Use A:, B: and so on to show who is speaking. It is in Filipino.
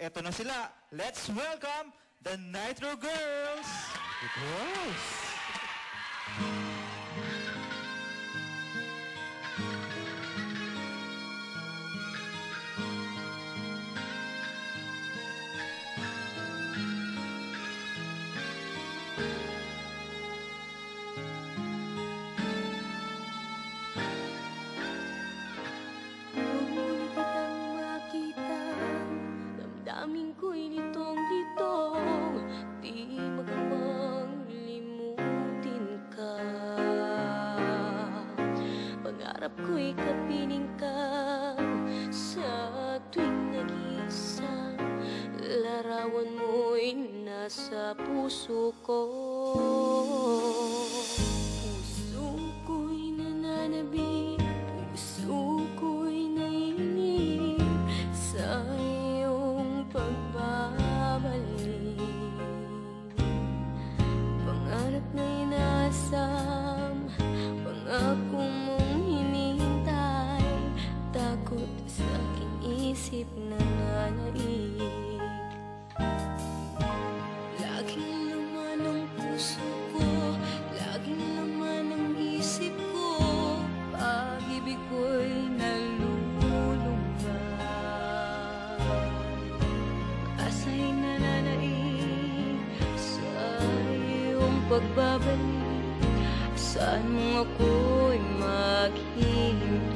A: eto na sila. Let's welcome the Nitro Girls!
B: Girls!
C: Damdamin ko'y litong-litong, di magawang limutin ka. Pangarap ko'y kapiling ka sa tuwing nag-iisang larawan mo'y nasa puso ko. Puso ko'y nananabik, puso ko'y naiinip sa pagbabalik. Pangarap na inasam, pangako mong hinihintay, takot sa aking isip na nanaig. Laging laman ang puso ko, laging laman ang isip ko, pag-ibig ko'y nalulungga. Asa'y nananaig sa iyong pagbabalik, saan mo ako'y maghihintay.